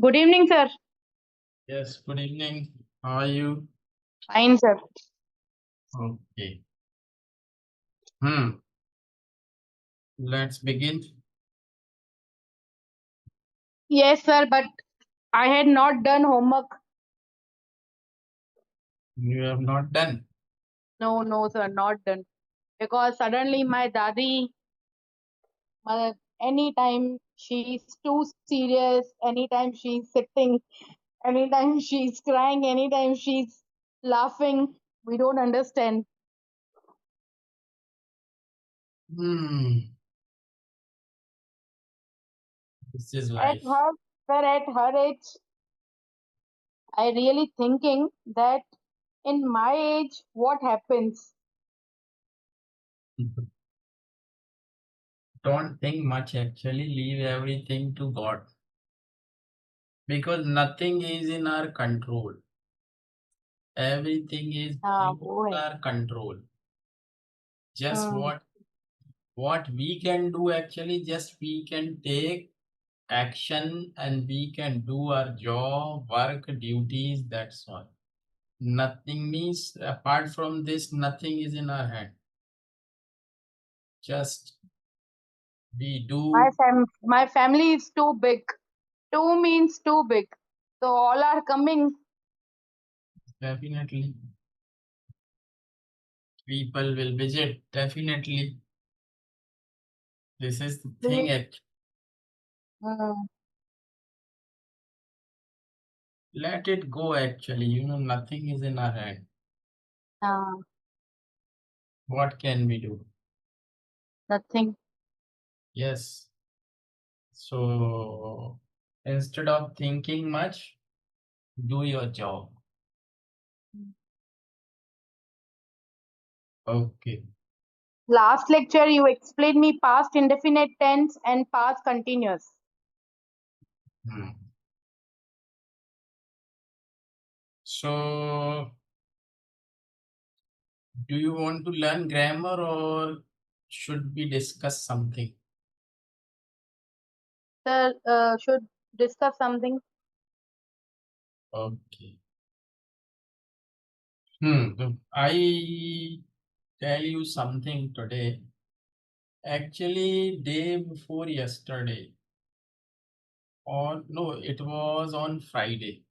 Good evening, sir. Yes, good evening. How are you? Fine, sir. Okay. Hmm. Let's begin. Yes, sir, but I had not done homework. You have not done. No, sir, not done. Because suddenly my dadi, anytime she's too serious, anytime she's sitting, anytime she's crying, anytime she's laughing, we don't understand. Hmm. This is At life. her, sir, at her age, I really thinking that in my age, what happens? Don't think much actually. Leave everything to God. Because nothing is in our control. Everything is हाँ beyond वो है. our control. Just hmm. what we can do actually, just we can take action and we can do our job, work, duties, that's all. Nothing means apart from this, nothing is in our hand. Just we do My family is too big. Two means too big. So all are coming. definitely. People will visit definitely. This is the thing. Hmm. Let it go. Actually, nothing is in our hand. Uh, What can we do? Nothing. Yes. So instead of thinking much, do your job. Okay. Last lecture you explained me past indefinite tense and past continuous. Hmm. So do you want to learn grammar or should we discuss something? Sir, should discuss something. Okay. I tell you something today. Actually, day before yesterday, or no, it was on Friday.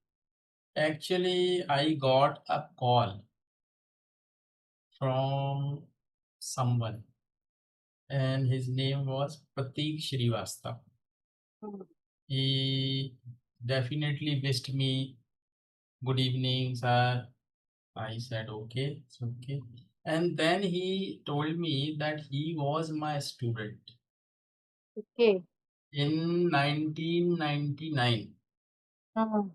Actually, I got a call from someone, and his name was Pratik Shrivastava. Hmm. He definitely wished me good evening, sir. I said, okay, it's okay. And then he told me that he was my student Okay. in 1999. Hmm.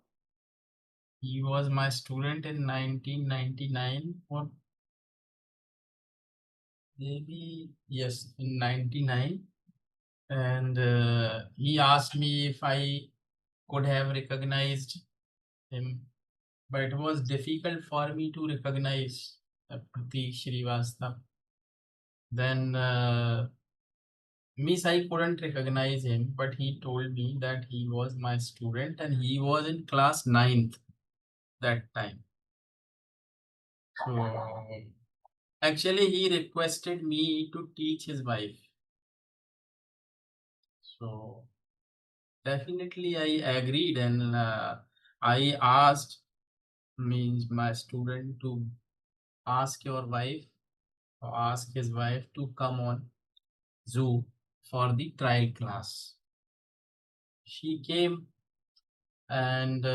He was my student in 1999, or maybe, yes, in 99. And he asked me if I could have recognized him, but it was difficult for me to recognize Pratik Shrivastava. Then Miss, I couldn't recognize him, but he told me that he was my student and he was in class ninth that time. So actually, he requested me to teach his wife. So definitely, I agreed and I asked means my student to ask your wife or ask his wife to come on Zoom for the trial class. She came and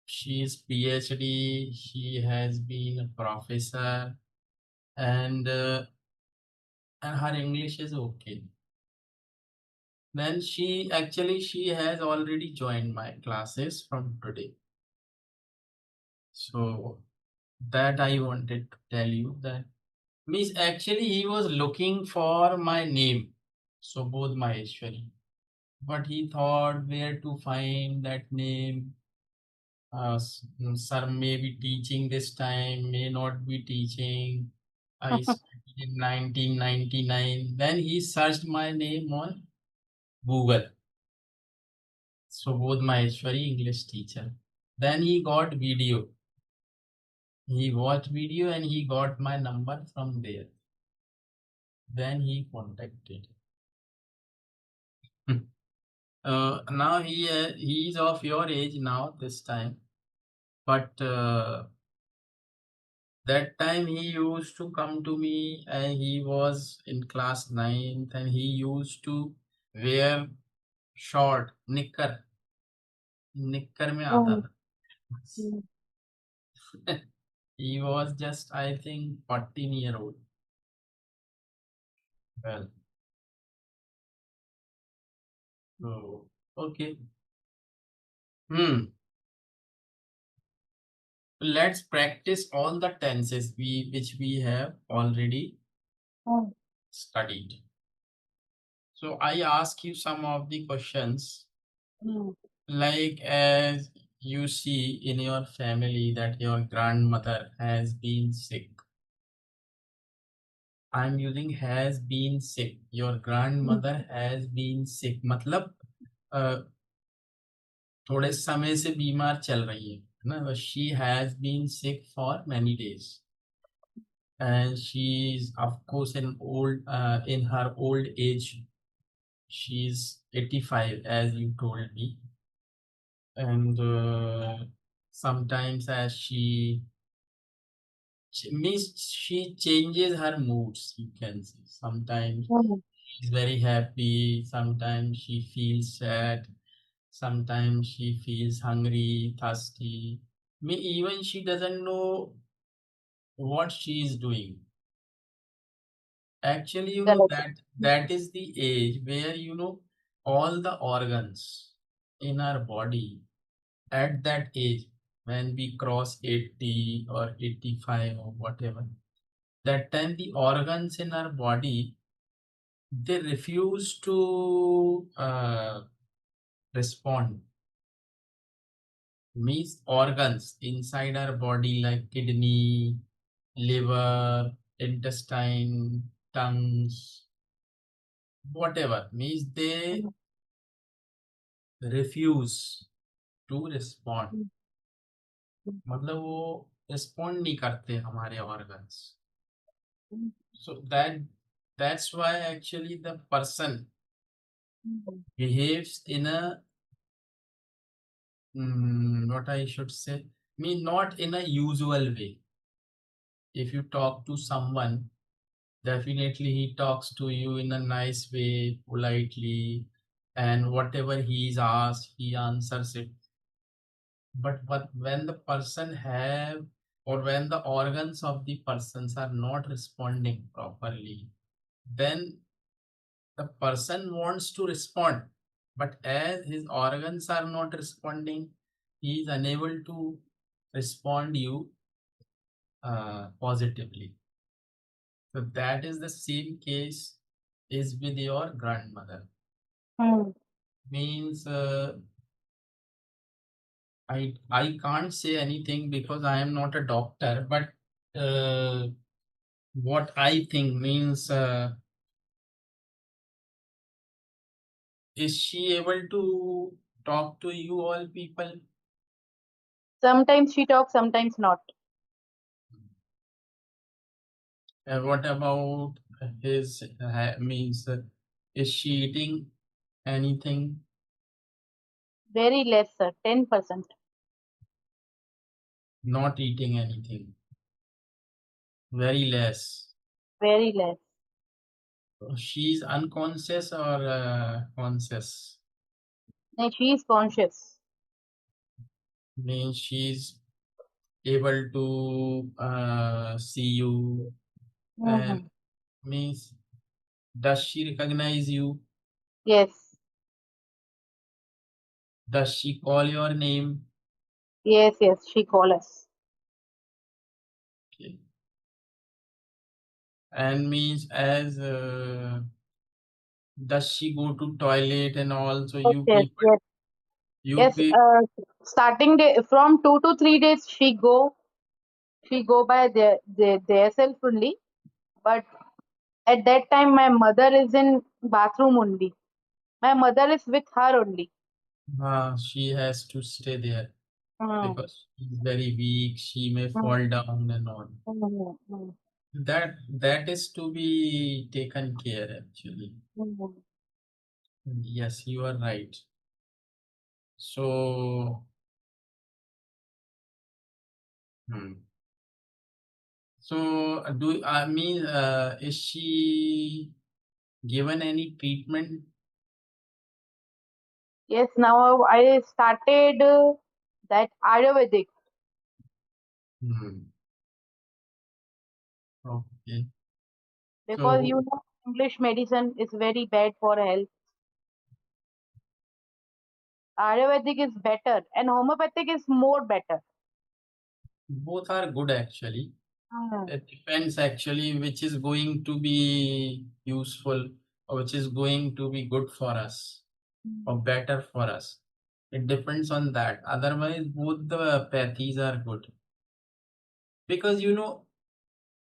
she is PhD. She has been a professor, and her English is okay. Then she has already joined my classes from today. So that I wanted to tell you that Miss actually he was looking for my name. So both my Maheshwari. But he thought where to find that name. Sir may be teaching this time, may not be teaching. I studied in 1999. Then he searched my name on Google. Subodh Maheshwari, English teacher. Then he got video. He watched video and he got my number from there. Then he contacted. Now he is of your age now this time, but that time he used to come to me and he was in class 9th and he used to wear short निक्कर में आता Mm. था. Mm. He was just, I think, 14-year old. Well, so okay. Hmm. Let's practice all the tenses which we have already Mm. studied. So I ask you some of the questions, Mm. like as you see in your family that your grandmother has been sick. I'm using has been sick. Your Mm. grandmother has been sick. मतलब थोड़े समय से बीमार चल रही है ना. She has been sick for many days. And she's of course in her old age. She's 85 as you told me. And sometimes as she means she changes her moods, you can say. Sometimes Mm. she's very happy, sometimes she feels sad, sometimes she feels hungry, thirsty. Even she doesn't know what she is doing. Actually, Correct. that is the age where all the organs in our body at that age, when we cross 80 or 85 or whatever, that time the organs in our body, they refuse to respond. Means organs inside our body like kidney, liver, intestine, tongues, whatever, means they Mm. refuse to respond. Mm. Mm. मतलब वो respond नहीं करते हमारे organs. Mm. So that's why actually the person Mm. behaves in a what I should say, mean not in a usual way. If you talk to someone, definitely he talks to you in a nice way, politely, and whatever he is asked, he answers it. But when the person have, or when the organs of the persons are not responding properly, then the person wants to respond, but as his organs are not responding, he is unable to respond you positively. So that is the same case is with your grandmother. Mm. Means I can't say anything because I am not a doctor, but what I think means is she able to talk to you all people? Sometimes she talks, sometimes not. What about his means is she eating anything? Very less, sir. 10%. Not eating anything. Very less. Very less. She's unconscious or conscious? And she is conscious. Means she's able to see you, and Mm-hmm. means does she recognize you? Yes. Does she call your name? Yes, yes. She calls us. Okay. And means as does she go to toilet and all? So Yes, you yes, people, yes. you Yes. people, Starting day from 2 to 3 days, she go by their self only. But at that time, my mother is in bathroom only. My mother is with her only. She has to stay there Hmm. because she's very weak. She may fall Hmm. down and all. Hmm. Hmm. That is to be taken care actually. Hmm. Yes, you are right. So, hmm. So do I mean is she given any treatment? Yes, now I started that Ayurvedic Hmm. Okay. because So you know English medicine is very bad for health. Ayurvedic is better and homeopathic is more better. both are good actually. Hmm. It depends actually which is going to be useful or which is going to be good for us or better for us. It depends on that. Otherwise, both the pathies are good because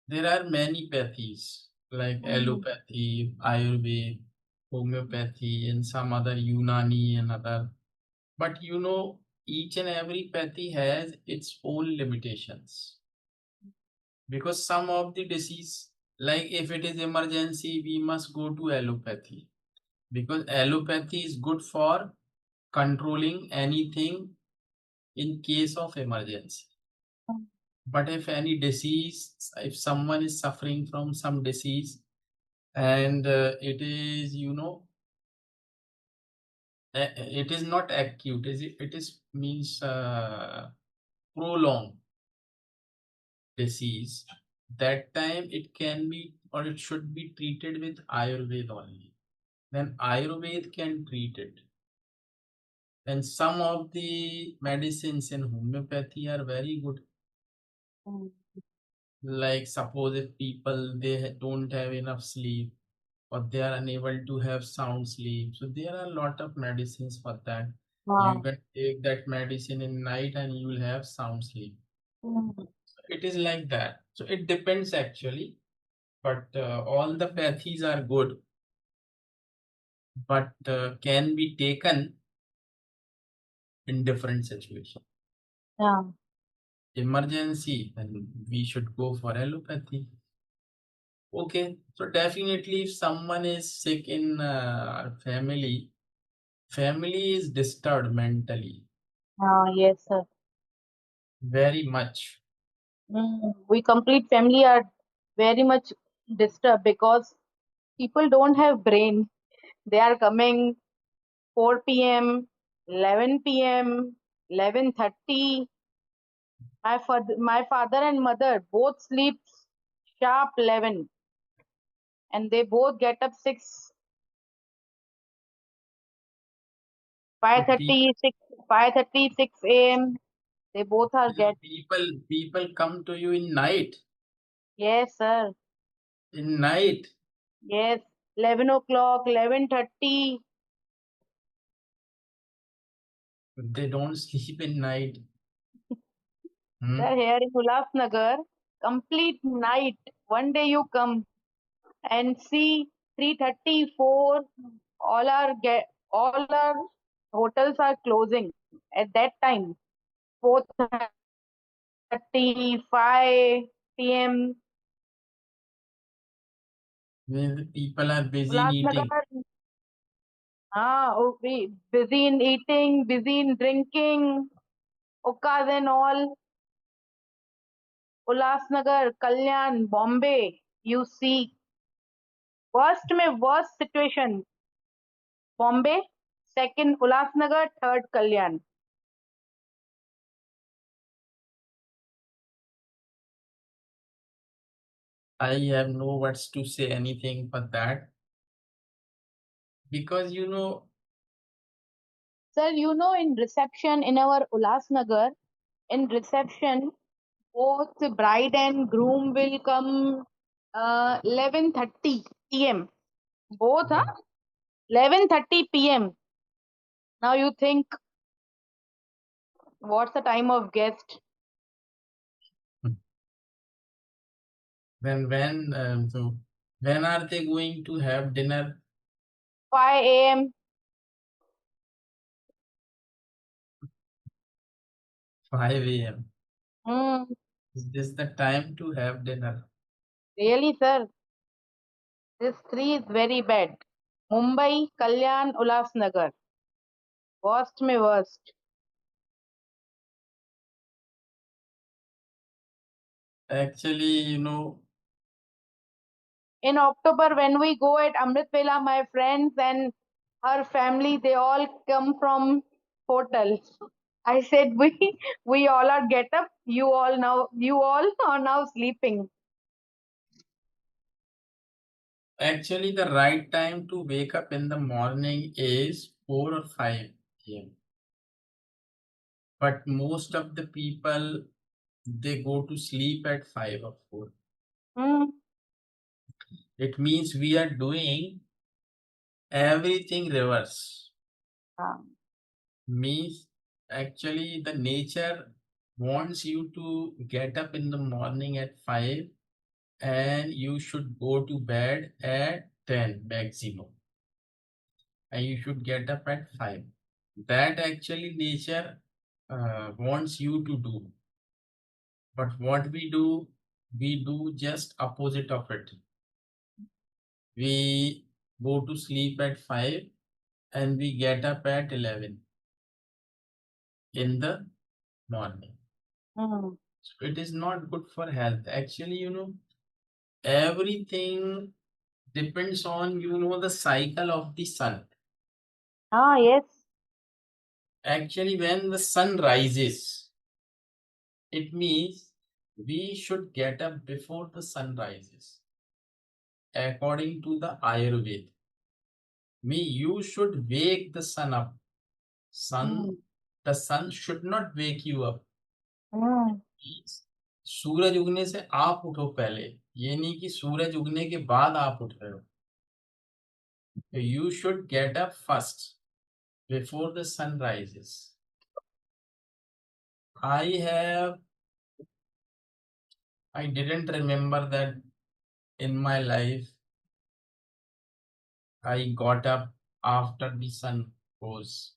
there are many pathies like Hmm. allopathy, Ayurveda, homeopathy, and some other Unani and other. But each and every pathy has its own limitations because some of the disease, like if it is emergency, we must go to allopathy because allopathy is good for controlling anything in case of emergency. But if any disease, if someone is suffering from some disease and it is it is not acute, it is means prolonged disease, that time it can be or it should be treated with Ayurveda only. Then Ayurveda can treat it. And some of the medicines in homeopathy are very good. Hmm. Like suppose if people don't have enough sleep or they are unable to have sound sleep, so there are a lot of medicines for that. You Wow. can take that medicine in night and you will have sound sleep. Hmm. It is like that. So it depends actually, but all the pathies are good, but can be taken in different situations. Yeah. Emergency, then we should go for allopathy. Okay, so definitely if someone is sick in our family is disturbed mentally Yes, sir. very much. We complete family are very much disturbed because people don't have brain. They are coming 4 p.m., 11 p.m., 11:30. My father and mother both sleep sharp 11 and they both get up 6, So 5:30, 6, 5:30, 6 a.m. They both are get. people come to you in night, Yes, sir. in night. Yes. 11 o'clock, 11:30. They don't sleep in night. Hmm? Sir, here in Ulhasnagar, complete night. One day you come and see 3:34. All our hotels are closing at that time. 4:30, 5 p.m. When people are busy in eating. Ulhasnagar, we busy in eating, busy in drinking, hookahs and all. Ulhasnagar, Kalyan, Bombay, you see worst में worst situation. Bombay, second Ulhasnagar, third Kalyan. I have no words to say anything but that because Sir, in reception in our Ulhasnagar, in reception, both the bride and groom will come 11:30 p.m. Both, huh? 11:30 p.m. Now you think what's the time of guest? then when are they going to have dinner? 5 a.m. 5 a.m. Hmm. Is this the time to have dinner? Really, sir? This three is very bad. Mumbai, Kalyan, Ulhasnagar. Worst में worst. Actually, In October, when we go at Amrit Vela, my friends and her family, they all come from hotel. I said, we all are get up. You all are now sleeping. actually the right time to wake up in the morning is 4 or 5 a.m. But most of the people, they go to sleep at 5 or 4. Hmm. It means we are doing everything reverse. Ah. Means actually the nature wants you to get up in the morning at 5 and you should go to bed at 10 maximum, and you should get up at 5. That actually nature wants you to do. But what we do just opposite of it. We go to sleep at 5 and we get up at 11 in the morning. Hmm. So it is not good for health. Actually, everything depends on, the cycle of the sun. Ah, yes. Actually, when the sun rises, it means we should get up before the sun rises. According to the Ayurveda, you should wake the sun up. Hmm. The sun should not wake you up. Hmm. सूरज उगने से आप उठो पहले, ये नहीं कि सूरज उगने के बाद आप उठ रहे हो. You should get up first before the sun rises. I didn't remember that in my life I got up after the sun rose.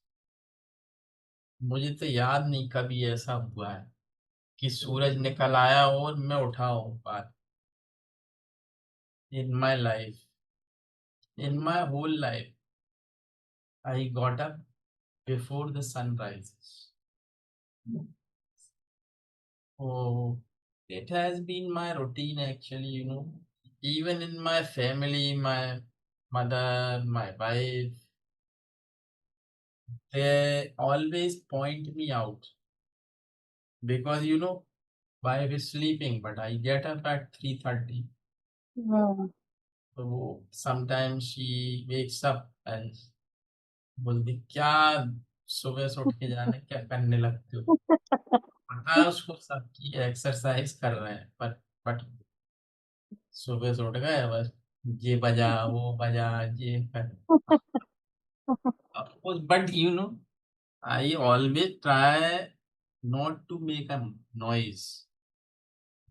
मुझे तो याद नहीं कभी ऐसा हुआ है कि सूरज निकल आया और मैं उठा हूँ बात. In my life, in my whole life, I got up before the sun rises. Oh, it has been my routine actually, even in my family, my mother, my wife, they always point me out because wife is sleeping, but I get up at 3:30. Hmm. So sometimes she wakes up and बोलती क्या सुबह से उठ के जाने क्या करने लगते हो. पता है उसको सब की एक्सरसाइज कर रहे हैं, बट सुबह से उठ गए बस, ये बजा वो बजा ये कर. Of course, but I always try not to make a noise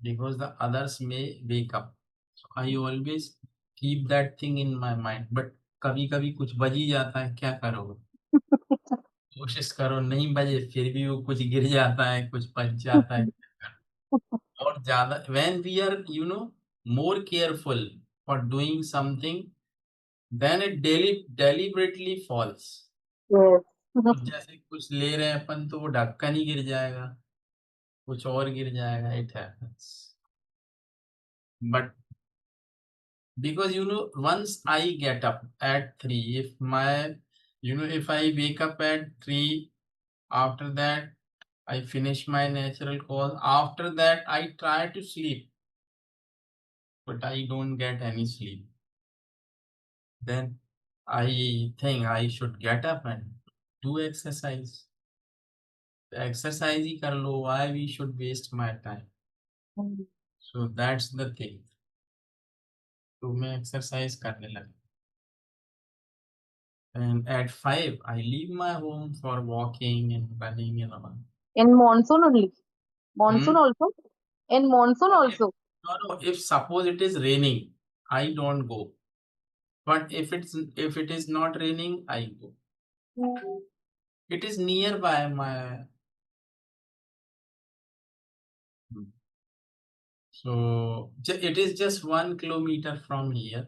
because the others may wake up. So I always keep that thing in my mind. But कभी कभी कुछ बज ही जाता है, क्या करोगे. कोशिश करो नहीं बजे, फिर भी वो कुछ गिर जाता है, कुछ बच जाता है. और ज्यादा when we are more careful for doing something, then it deliberately falls. Yes. कुछ जैसे कुछ ले रहे हैं अपन तो वो ढक्कन ही गिर जाएगा, कुछ और गिर जाएगा. It happens. But because once I get up at 3, if I wake up at 3, after that I finish my natural call. After that I try to sleep, but I don't get any sleep. Then I think I should get up and do exercise. Exercise ही कर लो. Why we should waste my time? Hmm. So that's the thing. तो मैं exercise करने लगा. And at 5, I leave my home for walking and running and all. In monsoon only. Hmm? Monsoon also. In monsoon No, if, also. no, if suppose it is raining, I don't go. But if it is not raining, I go. Hmm. It is nearby my Hmm. So it is just 1 kilometer from here.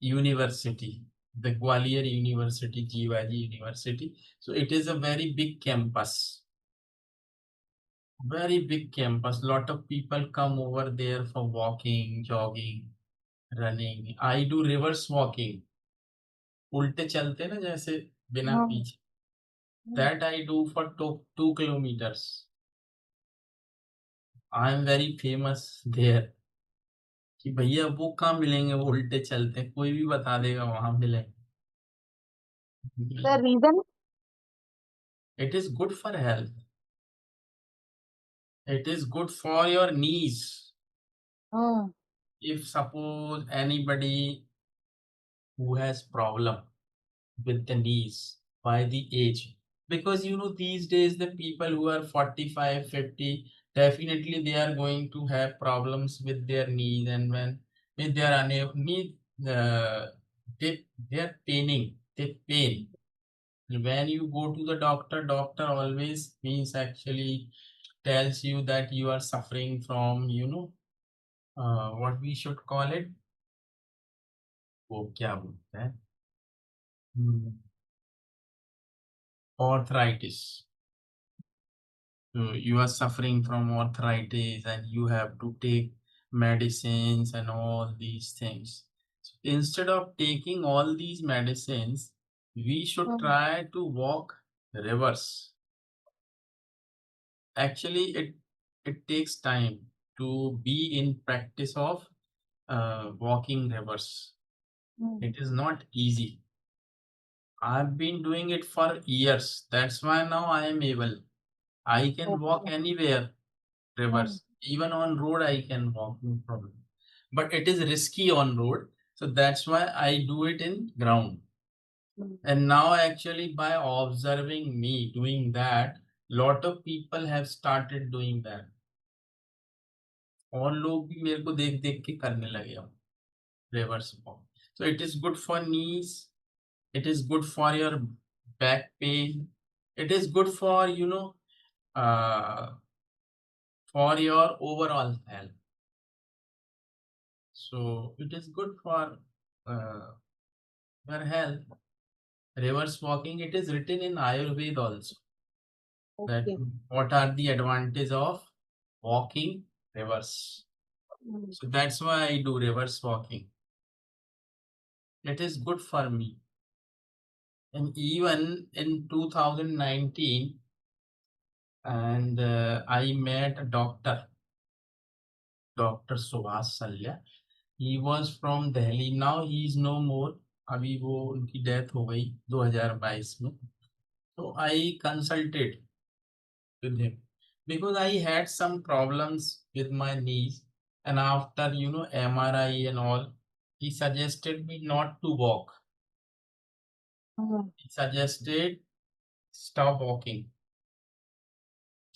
University, the Gwalior University, GYG University. So it is a very big campus. Very big campus. Lot of people come over there for walking, jogging, running. I do reverse walking. उल्टे चलते ना जैसे बिना Hmm. पीछे. That I do for 2 kilometers. I am very famous there. कि भैया वो कहाँ मिलेंगे वो उल्टे चलते हैं कोई भी बता देगा वहां मिलेंगे. The reason? It is good for health. It is good for your knees. Hmm. If suppose anybody who has problem with the knees by the age, because these days the people who are 45, 50, definitely they are going to have problems with their knees, and when they are unable need they are they pain. When you go to the doctor always means actually tells you that you are suffering from what we should call it, वो क्या बोलते हैं, arthritis. So you are suffering from arthritis and you have to take medicines and all these things. So instead of taking all these medicines, we should Hmm. try to walk reverse. Actually, it takes time to be in practice of walking reverse. Hmm. It is not easy. I've been doing it for years. That's why now I am able. I can walk Okay. anywhere Hmm. reverse. Even on road I can walk, no problem. But it is risky on road. So that's why I do it in ground. Hmm. And now actually by observing me doing that, lot of people have started doing that. और लोग भी मेरे को देख देख के करने लगे अब reverse walk. So it is good for knees. It is good for your back pain. It is good for uh, for your overall health. So it is good for uh, your health. Reverse walking, it is written in Ayurveda also that Okay. what are the advantage of walking reverse. Hmm. So that's why I do reverse walking. It is good for me. And even in 2019, and I met a doctor, Dr. Subhash Salya. He was from Delhi. Now he is no more. अभी वो उनकी death हो गई 2022 में. So I consulted with him because I had some problems with my knees, and after MRI and all, he suggested me not to walk. Hmm. He suggested stop walking,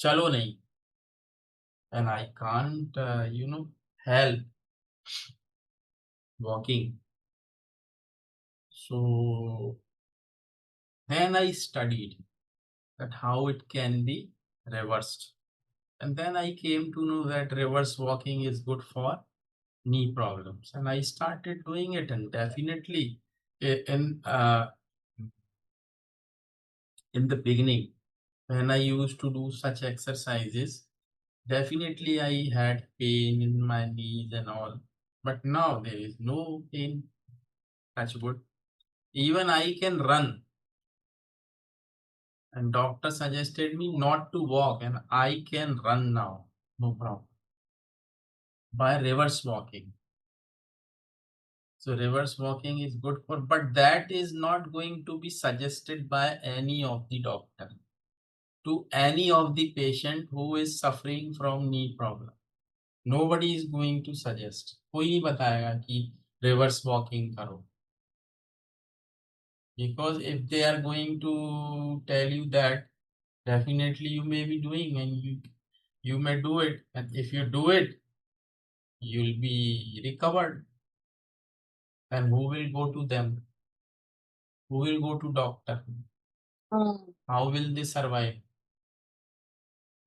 chalo nahi, and I can't help walking. So then I studied that how it can be reversed, and then I came to know that reverse walking is good for knee problems, and I started doing it. And definitely in the beginning when I used to do such exercises, definitely I had pain in my knees and all, but now there is no pain, touch wood. Even I can run, and doctor suggested me not to walk, and I can run now, no problem, by reverse walking. So reverse walking is good for, but that is not going to be suggested by any of the doctor to any of the patient who is suffering from knee problem. Nobody is going to suggest. कोई नहीं बताएगा कि reverse walking करो. Because if they are going to tell you that, definitely you may be doing, and you may do it, and if you do it, you'll be recovered. And who will go to them? Who will go to doctor? Hmm. How will they survive?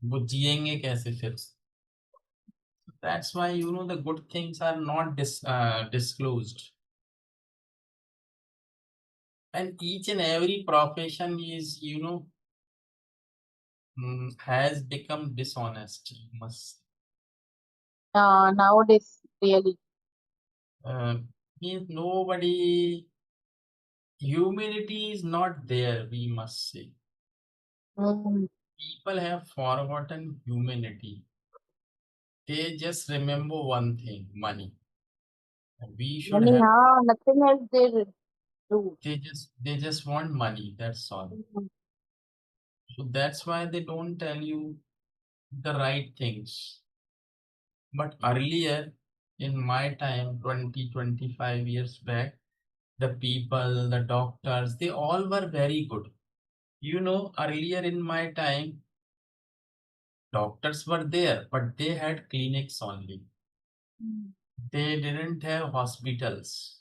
वो जिएंगे कैसे फिर? That's why, the good things are not disclosed. And each and every profession is, has become dishonest. Must Nowadays, really. uh, means nobody, humanity is not there, we must say. Mm. People have forgotten humanity. They just remember one thing, money. We should have, Anyhow, nothing else they do. they just want money, that's all. Mm. So that's why they don't tell you the right things. But earlier, in my time, 20, 25 years back, the people, the doctors, they all were very good. Earlier in my time, doctors were there, but they had clinics only. Mm. They didn't have hospitals.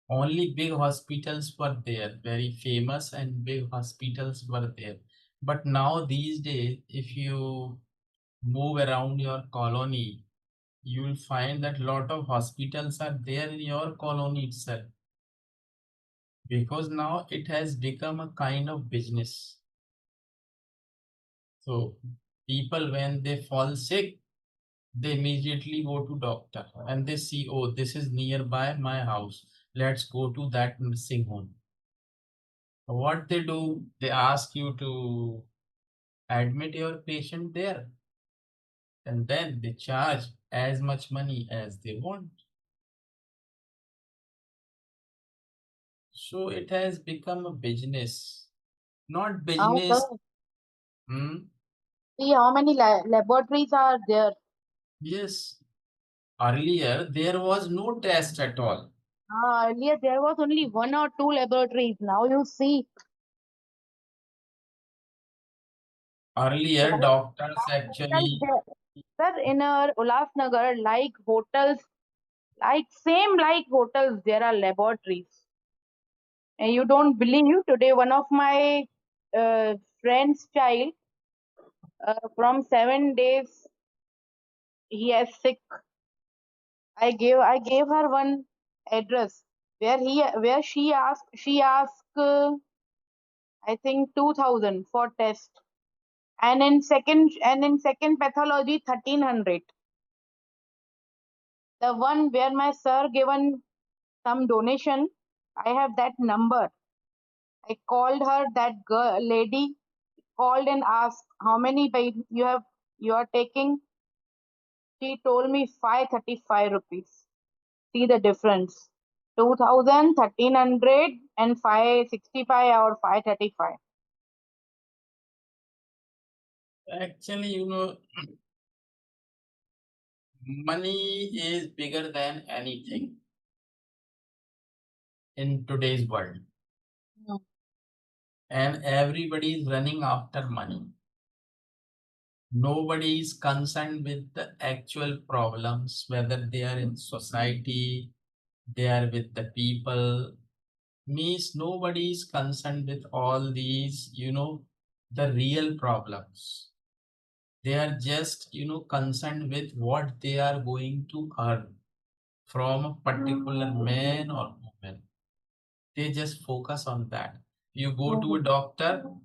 Only big hospitals were there, very famous and big hospitals were there. But now, these days, if you move around your colony, you will find that lot of hospitals are there in your colony itself, because now it has become a kind of business. So people, when they fall sick, they immediately go to doctor and they see, oh, this is nearby my house, let's go to that nursing home. What they do, they ask you to admit your patient there, and then they charge as much money as they want. So it has become a business, not Sir, business. Hmm? see how many laboratories are there. Yes. Earlier, there was no test at all. Earlier there was only one or two laboratories. Now you see, Earlier, there doctors are hotels actually, there. Sir, in our Ulhasnagar, like hotels, like same like hotels, there are laboratories. And you don't believe today, one of my uh, friend's child, from 7 days, he is sick. I gave her one address where she asked I think 2000 for test, and in second pathology 1300. The one where my sir given some donation, I have that number. I called her, that girl lady called and asked how many you are taking. She told me 535 rupees. See the difference. 2000, 1300, and 565 or 535. actually, money is bigger than anything in today's world, Mm. and everybody is running after money. Nobody is concerned with the actual problems, whether they are in society, they are with the people. Means nobody is concerned with all these, the real problems. They are just, concerned with what they are going to earn from a particular man or woman. They just focus on that. You go to a Mm.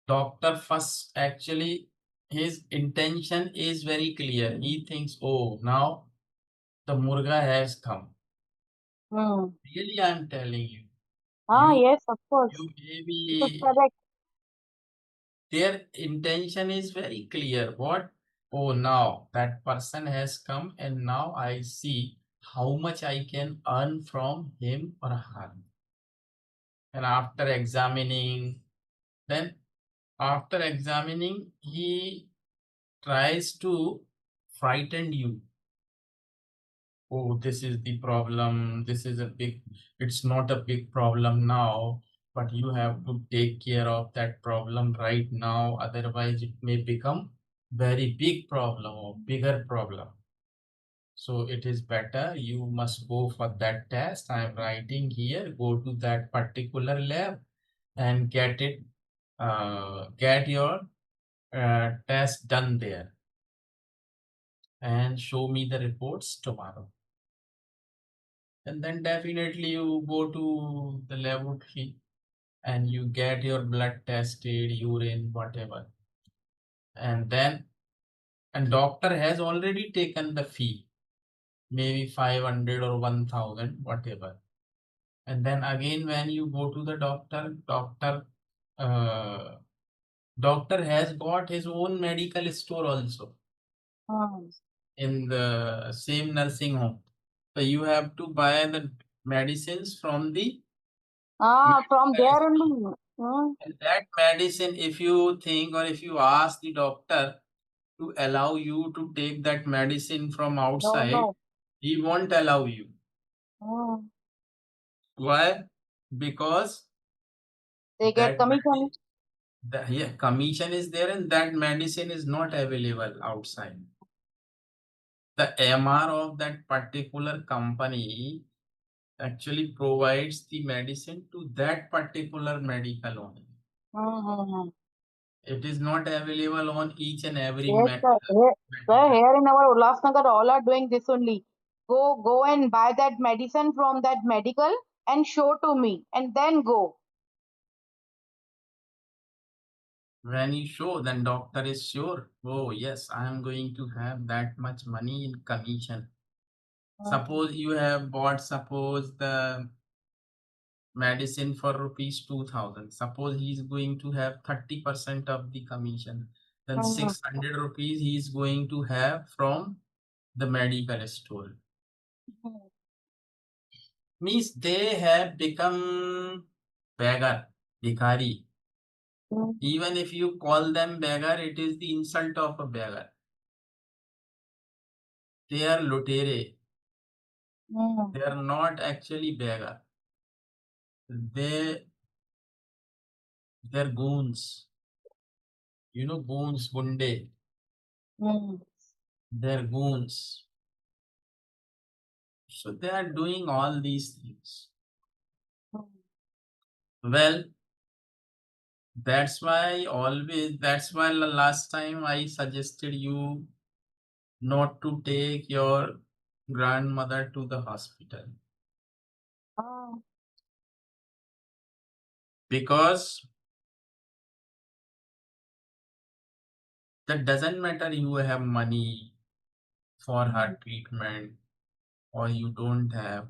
doctor first, actually, his intention is very clear. He thinks, oh, now the murga has come. Mm. Really, I'm telling you, you, Yes, of course. you It is maybe, correct. their intention is very clear. What? Oh, now that person has come, and now I see how much I can earn from him or her. And then after examining, he tries to frighten you. Oh, this is the problem. This is a big, it's not a big problem now, but you have to take care of that problem right now. Otherwise, it may become very big problem or bigger problem. So it is better you must go for that test. I am writing here, go to that particular lab and get your test done there. and show me the reports tomorrow. And then definitely you go to the laboratory and you get your blood tested, urine, whatever. And then and doctor has already taken the fee, maybe 500 or 1000, whatever. And then again when you go to the uh, doctor has got his own medical store also Hmm. in the same nursing home. So you have to buy the medicines from the From medical there store. only. Hmm. And that medicine, if you think or if you ask the doctor to allow you to take that medicine from No, outside, no. he won't allow you. Hmm. Why? Because They get that commission. the yeah, commission is there and that medicine is not available outside. The MR of that particular company actually provides the medicine to that particular medical only. Mm-hmm. It is not available on each and every Yes, sir. Sir, medical. here in our Ulhasnagar, all are doing this only. Go and buy that medicine from that medical and show to me, and then go. When you show, then doctor is sure. Oh yes, I am going to have that much money in commission. Mm-hmm. Suppose you have bought, suppose the medicine for rupees 2000. Suppose he is going to have 30% of the commission. Then 600 rupees he is going to have from the medical store. Means they have become beggar, bhikhari. Even if you call them beggar, it is the insult of a beggar. They are lutere. Mm-hmm. They are not actually beggar. They're goons. You know goons, gunde. Mm-hmm. They're goons. So they are doing all these things. Well, that's why the last time I suggested you not to take your grandmother to the hospital because that doesn't matter you have money for her treatment or you don't have.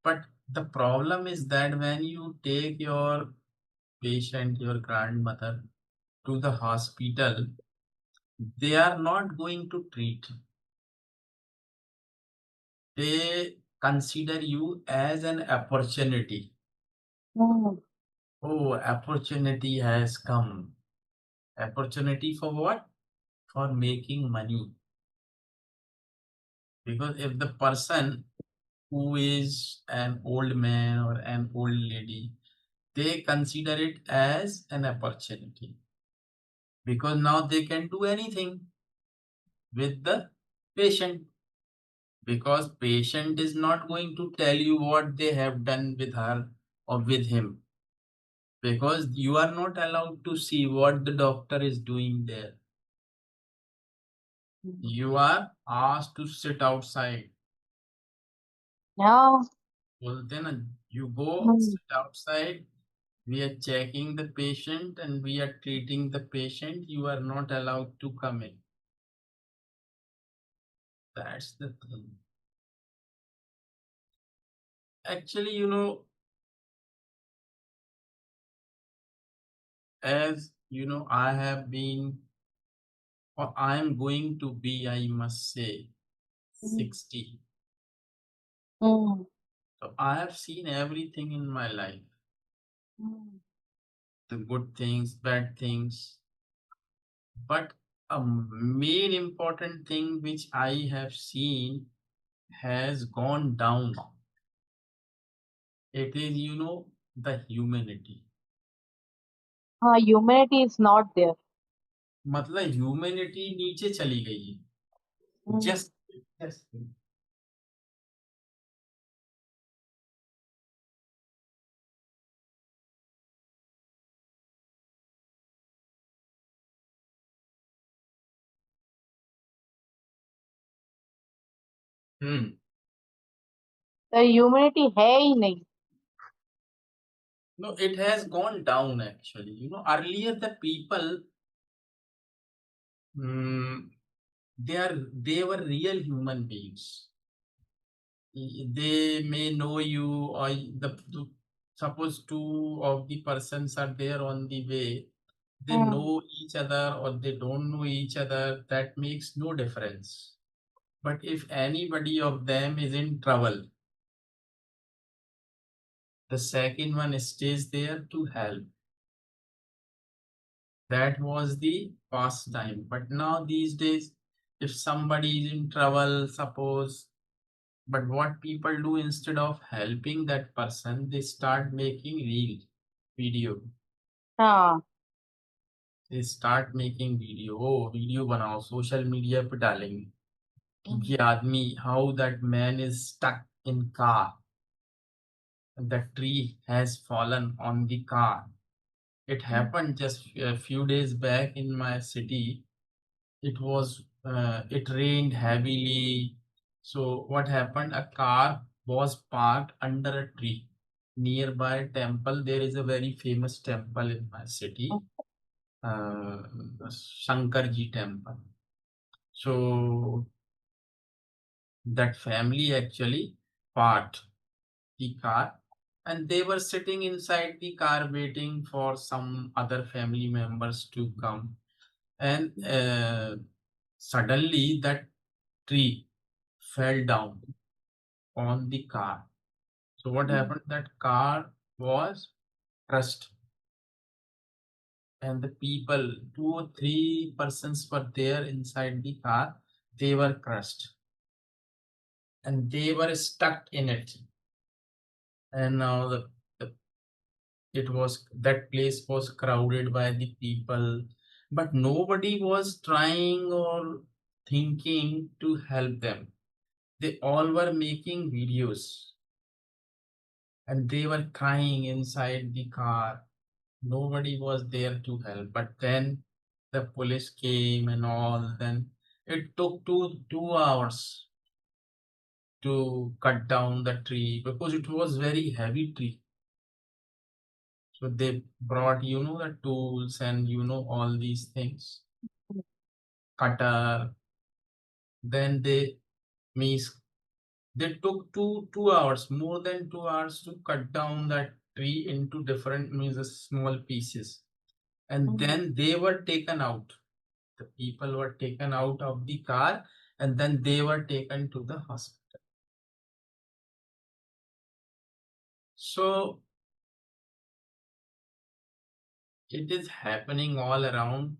But the problem is that when you take your patient, your grandmother, to the hospital, they are not going to treat. They consider you as an opportunity. Mm-hmm. Oh, opportunity has come. Opportunity for what? For making money. Because if the person who is an old man or an old lady, they consider it as an opportunity because now they can do anything with the patient because patient is not going to tell you what they have done with her or with him because you are not allowed to see what the doctor is doing there. You are asked to sit outside. Yeah. Well, then you go Mm-hmm. sit outside. We are checking the patient and we are treating the patient. You are not allowed to come in. That's the thing. Actually, as you know, I have been, or I am going to be, I must say, 60. Mm-hmm. So I have seen everything in my life, the good things, bad things. But a main important thing which I have seen has gone down. It is, the humanity. Humanity is not there. मतलब humanity नीचे चली गई है Mm. Just Hmm. तो humanity है ही नहीं. No, it has gone down actually. Earlier the people, mm, they were real human beings. They may know you, or suppose two of the persons are there on the way. They Hmm. know each other or they don't know each other. That makes no difference. But if anybody of them is in trouble, the second one stays there to help. That was the past time. But now these days, if somebody is in trouble, suppose, but what people do, instead of helping that person, they start making reel video. हाँ. They start making video. Oh, video बनाओ, social media पे डालेंगे कि ये आदमी, how that man is stuck in car. The tree has fallen on the car. It happened just a few days back in my city. It rained heavily. So what happened? A car was parked under a tree nearby temple. There is a very famous temple in my city, uh, Shankarji temple. So that family actually parked the car, and they were sitting inside the car waiting for some other family members to come. And suddenly that tree fell down on the car. So what happened? That car was crushed, and the people, two or three persons were there inside the car. They were crushed, and they were stuck in it. And now it was, that place was crowded by the people, but nobody was trying or thinking to help them. They all were making videos, and they were crying inside the car. Nobody was there to help. But then the police came and all. Then it took two hours to cut down the tree because it was very heavy tree. So they brought, the tools and all these things, cutter. Then means they took two hours, more than 2 hours, to cut down that tree into different, means small pieces, and then they were taken out. The people were taken out of the car, and then they were taken to the hospital. So it is happening all around.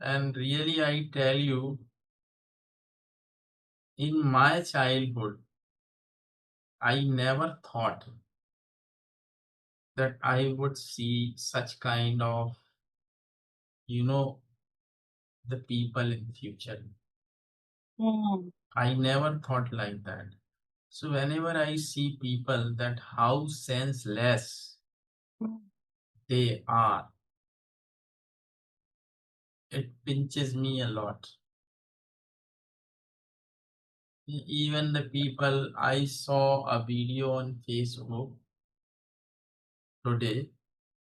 And really, I tell you, in my childhood, I never thought that I would see such kind of, you know, the people in future. Hmm. I never thought like that. So whenever I see people, that how senseless they are, it pinches me a lot. Even the people, I saw a video on Facebook today,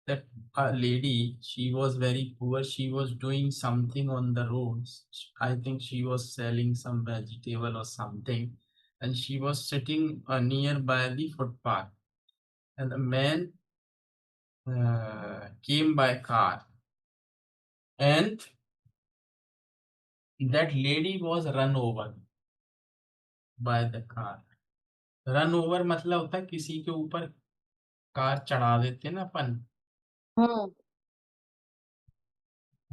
that a lady, she was very poor, she was doing something on the roads. I think she was selling some vegetable or something, and she was sitting nearby the footpath, and the man came by car, and that lady was run over by the car. Run over मतलब होता है किसी के ऊपर car चढ़ा देते हैं ना अपन, Hmm.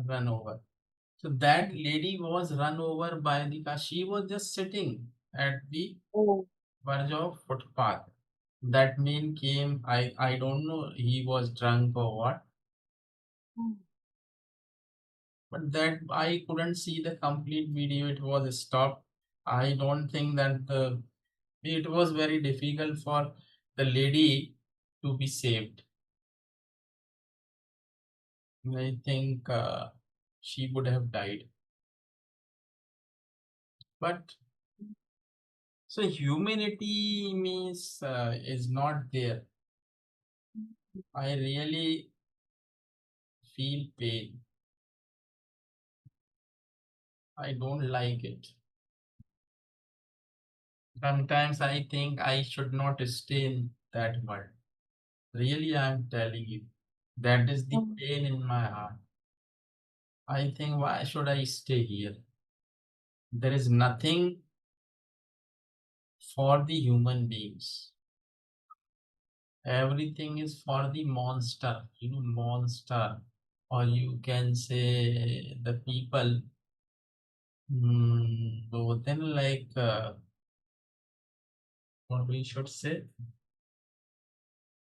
run over. So that lady was run over by the car. She was just sitting at the Oh. verge of footpath. That man came. I don't know he was drunk or what, but that I couldn't see the complete video. It was stopped. I don't think that it was very difficult for the lady to be saved. I think she would have died. But So humanity means is not there. I really feel pain. I don't like it. Sometimes I think I should not stay in that world. Really, I'm telling you, that is the Mm, pain in my heart. I think, why should I stay here? There is nothing for the human beings. Everything is for the monster, monster. Or you can say the people, so then like, what we should say,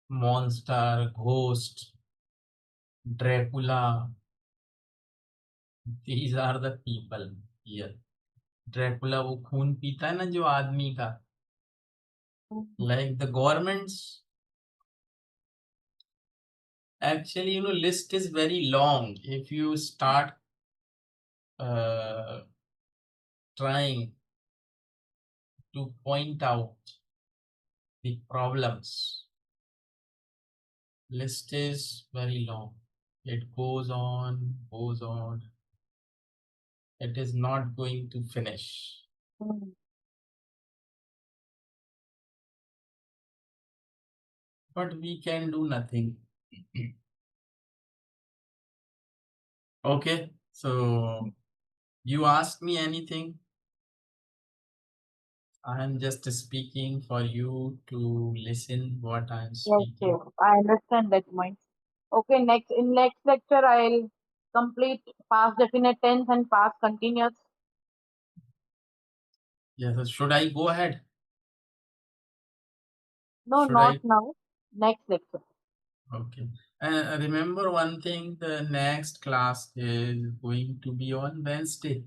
monster, ghost, Dracula. These are the people here. Dracula वो खून पीता है ना जो आदमी का. mm, Like the governments, actually, list is very long. If you start uh, trying to point out the problems, list is very long. It goes on, goes on. It is not going to finish. mm. But we can do nothing. Okay, so you ask me anything. I am just speaking for you to listen what I am Yes, speaking. yes, I understand that point. Okay, next lecture I'll complete past definite tense and past continuous. Yes, so should I go ahead? No, Should not I? now. Next lecture. Okay. Remember one thing, the next class is going to be on Wednesday,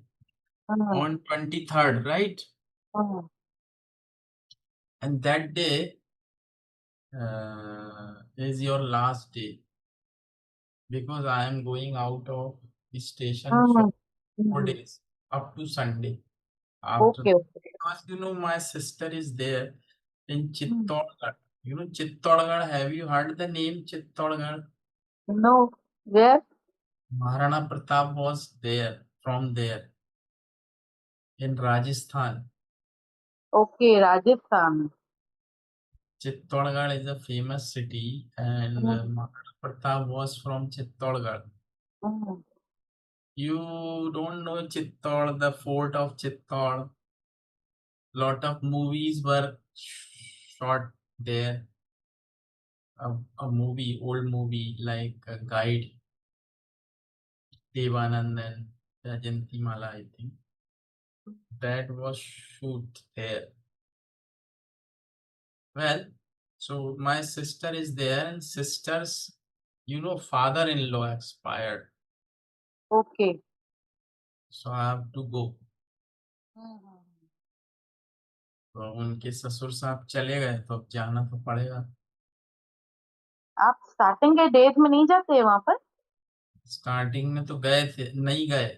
Mm, on 23rd, right? mm, And that day is your last day because I am going out of the station for mm, mm. 4 days up to Sunday. After, Okay, okay. because my sister is there in Mm. Chittorgarh. Chittorgarh, have you heard the name Chittorgarh? No, where? Maharana Pratap was there, from there, in Rajasthan. Okay, Rajasthan. Chittorgarh is a famous city, and Mm, Maharana Pratap was from Chittorgarh. mm. You don't know Chittor, the fort of Chittor. Lot of movies were shot there. A movie, old movie like Guide, Devanand and Jayanti Mala, I think. That was shoot there. Well, so my sister is there, and sister's, father-in-law expired. Okay. So I have to go. हम्म। तो उनके ससुर साहब चले गए तो अब जाना तो पड़ेगा. आप स्टार्टिंग के डेज में नहीं जाते वहां पर? स्टार्टिंग में तो गए थे, नहीं गए.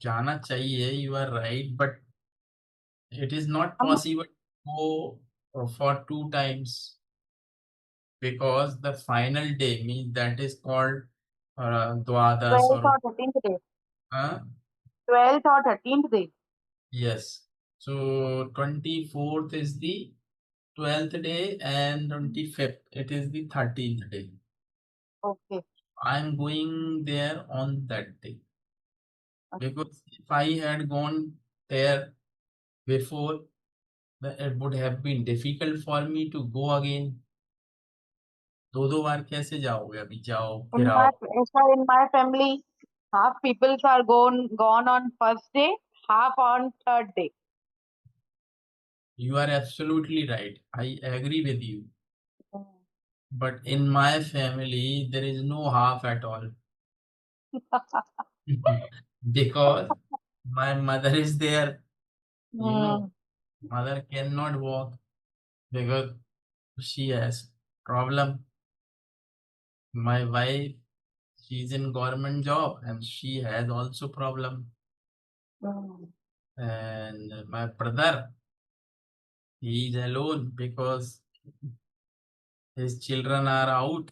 जाना चाहिए, you are right, but it is not हम possible to go for 2 times because the final day means that is called Dwadas 12th or और 13th डे, uh, 12th और 13th day. yes. So 24th is the 12th day and 25th it is the 13th day. Okay. I'm going there on that day because if I had gone there before, then it would have been difficult for me to go again. दो दो बार कैसे जाओगे, अभी जाओ In फिर my आओ. in my family, half peoples are gone on first day, half on third day. You are absolutely right, I agree with you, hmm. but in my family there is no half at all. Because my mother is there, you know mother cannot walk because she has problem. My wife, she's in government job and she has also problem. Hmm. And my brother, He is alone because his children are out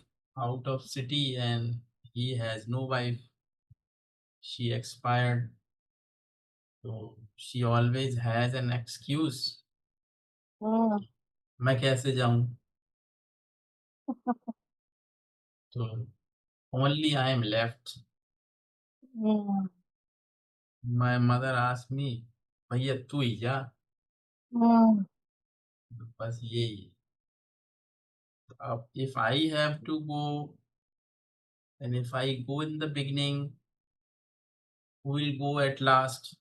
of city, and he has no wife. She expired, so she always has an excuse. Hmm. मैं कैसे जाऊं? So only I am left. Hmm. My mother asked me, भैया तू ही जा। Hmm. बस यही। अब if I have to go, and if I go in the beginning, who will go at last?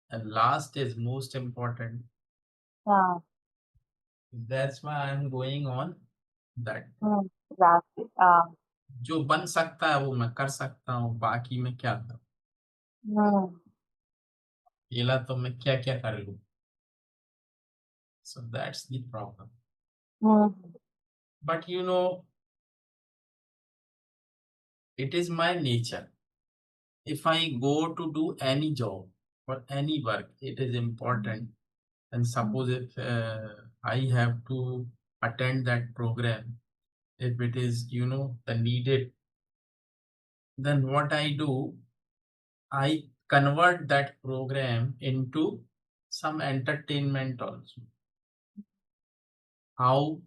And last is most important. हाँ. That's why I'm going on that. Hmm. Exactly. हाँ. जो बन सकता है वो मैं कर सकता हूँ, बाकी मैं क्या करूँ? Hmm. अकेला तो मैं क्या क्या कर लूँ? So that's the problem. Hmm. But it is my nature. If I go to do any job or any work, it is important. And suppose if I have to attend that program, if it is, the needed, then what I do, I convert that program into some entertainment also. How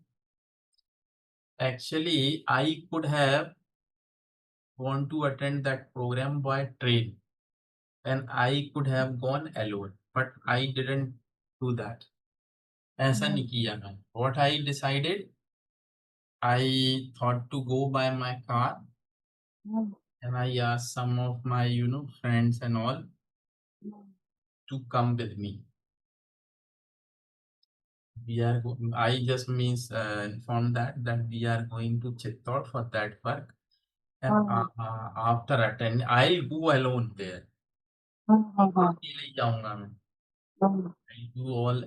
actually I could have want to attend that program by train, and I could have gone alone, but I didn't do that. ऐसा Hmm. नहीं किया मैंने. What I decided, I thought to go by my car, Hmm. and I asked some of my friends and all to come with me. I just means inform that we are going to Chittor for that work, and Hmm. after attend, I'll go alone there. Hmm. Hmm. अकेले ही जाऊंगा मैं. Hmm. I do all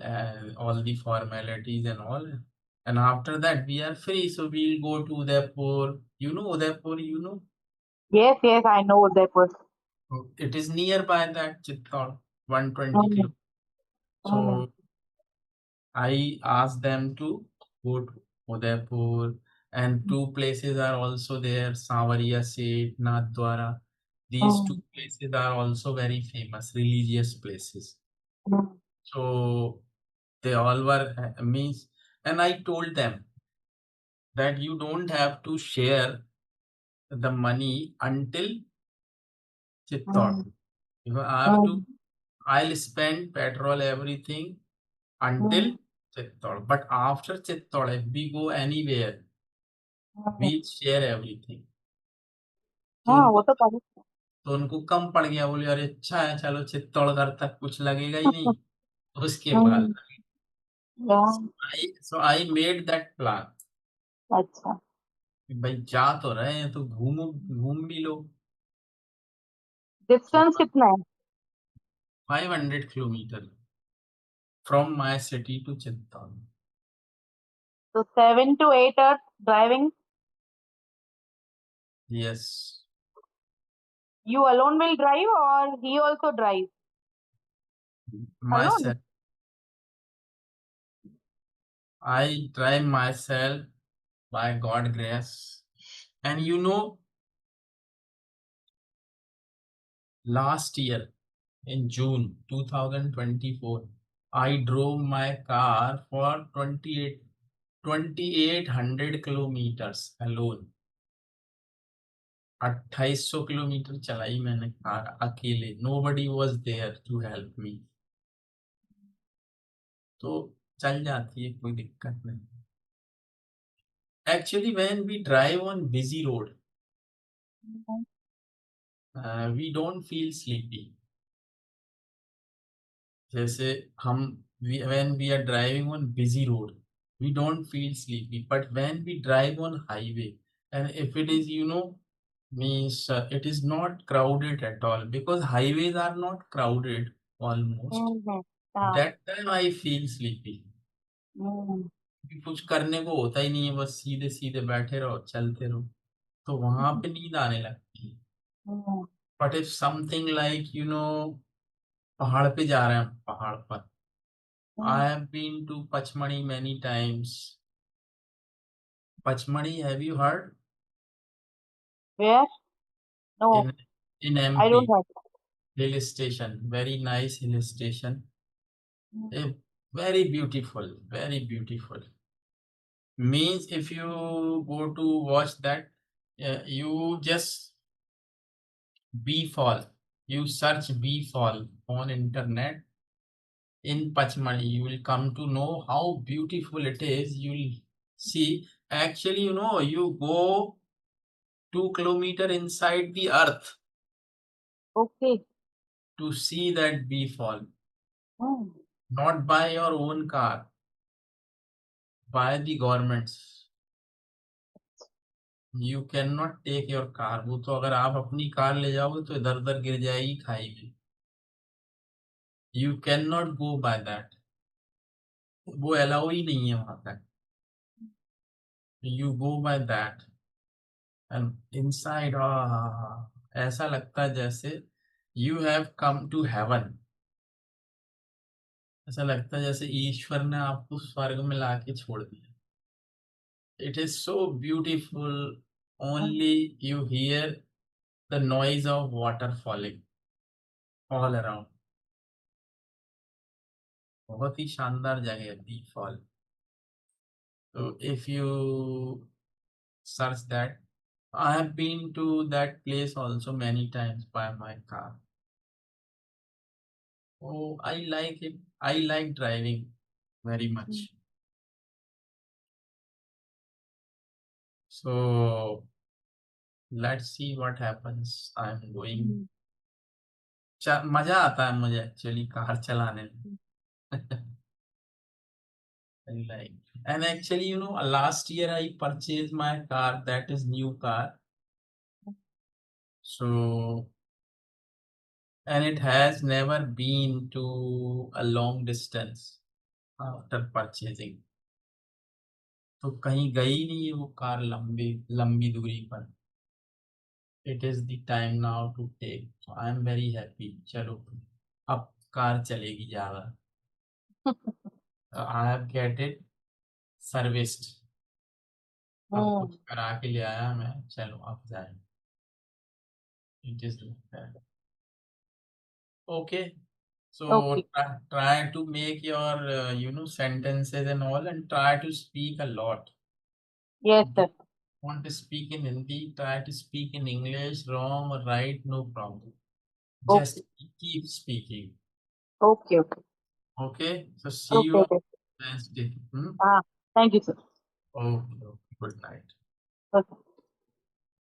the formalities and all, and after that we are free. So we'll go to Udaipur. Udaipur. Yes, yes, I know Udaipur. It is nearby that Chittor, 120 Hmm. kilo. Hmm. So I asked them to go to Udaipur, and two places are also there, Savaria Seth, Nathdwara. These two Hmm. places are also very famous religious places. Hmm. So they all were means, and I told them that you don't have to share the money until Chittor. Hmm. You have to. Hmm. I'll spend petrol everything until Hmm. Chittor. But after Chittor, if we go anywhere, Hmm. we share everything. तो हाँ, वो उनको तो करें. तो उनको कम पड़ गया, बोले अरे अच्छा है, चलो चित्तौड़गढ़ तक कुछ लगेगा ही नहीं, उसके बाद Hmm. Yeah. so I made that plan अच्छा. कि भाई जा तो रहे हैं तो घूम भी लो. So डिस्टेंस कितना है? 500 kilometer from my city to Chittauड़. तो 7 to 8 hours driving. Yes, You alone will drive or he also drive? Alone? myself. I drive myself by God grace. And last year in June 2024, I drove my car for 2800 kilometers alone. 2800 kilometre चलाई मैंने car अकेले. Nobody was there to help me. तो चल जाती है, कोई दिक्कत नहीं. Actually, when we drive on busy road, we don't feel sleepy. जैसे हम when we are driving on busy road, we don't feel sleepy. But when we drive on highway, and if it is means it is not crowded at all, because highways are not crowded almost. हम्म. हाँ. That time I feel sleepy. हम्म. क्योंकि कुछ करने को होता ही नहीं है, बस सीधे सीधे बैठे रहो, चलते रहो, तो वहां पे नींद आने लगती है. हम्म. बट इफ समथिंग लाइक पहाड़ पे जा रहे हैं, पहाड़ पर Mm. I have been to Pachmani many times. Pachmani, have you heard? Where? No, In in I don't MP, have. hill station, very nice hill station. Mm. Eh, very beautiful, very beautiful. Means if you go to watch that, you just bee fall. You search bee fall on internet in Pachmani. You will come to know how beautiful it is. You will see. Actually, you go 2 kilometer inside the earth Okay. to see that bee fall. Mm. Not by your own car, by the governments. You cannot take your car. वो तो अगर आप अपनी car ले जाओगे तो इधर उधर गिर जाएगी खाई में. You cannot go by that. वो अलाउ ही नहीं है वहां तक. You go by that and inside ऐसा लगता है जैसे you have come to heaven. ऐसा लगता है जैसे ईश्वर ने आपको स्वर्ग में लाके छोड़ दिया. It is so beautiful. Mm. Only you hear the noise of water falling all around. बहुत ही शानदार जगह है बी fall. So if you search that, I have been to that place also many times by my car. Oh, I like it. I like driving very Mm. much. So let's see what happens. I'm going. Mm. मजा आता है मुझे actually car चलाने में. I like. And actually, last year I purchased my car. That is new car. So, and it has never been to a long distance after purchasing. तो कहीं गई नहीं है वो कार लंबी लंबी दूरी पर. It is the time now to take. So I am very happy. चलो अब कार चलेगी ज्यादा. I have get it serviced. अब कुछ Mm. करा के ले आया मैं. चलो अब जाए. It is like that. Okay. So Okay. try to make your sentences and all, and try to speak a lot. Yes, Don't sir. want to speak in Hindi, try to speak in English, wrong or right, no problem. Okay. Just keep speaking. Okay. Okay. Okay. So see Okay. you on Okay. Wednesday. Hmm? Ah, thank you, sir. Okay. Okay. Good night. Okay.